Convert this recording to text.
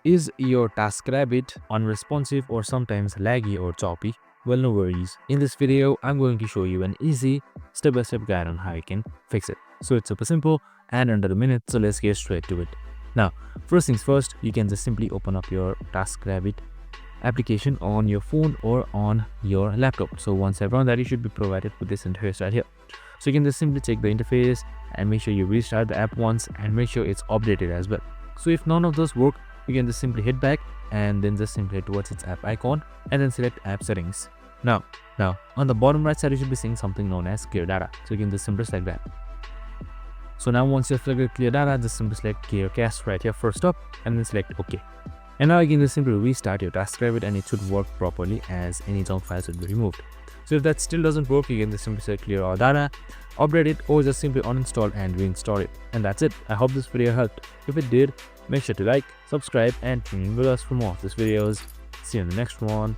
Is your Taskrabbit unresponsive or sometimes laggy or choppy? Well, no worries. In this video, I'm going to show you an easy step-by-step guide on how you can fix it. So it's super simple and under a minute, so let's get straight to it. Now, first things first, you can just simply open up your Taskrabbit application on your phone or on your laptop. So once I've run that, you should be provided with this interface right here. So you can just simply check the interface and make sure you restart the app once and make sure it's updated as well. So if none of those work, you can just simply hit back and then just simply head towards its app icon and then select app settings. Now on the bottom right side, you should be seeing something known as clear data. So you can just simply select that. So now once you've selected clear data, just simply select clear cache right here first up and then select OK. And now you can just simply restart your Taskrabbit and it should work properly as any junk files will be removed. So if that still doesn't work, you can just simply select clear all data, update it, or just simply uninstall and reinstall it. And that's it. I hope this video helped. If it did, make sure to like, subscribe, and tune in with us for more of these videos. See you in the next one.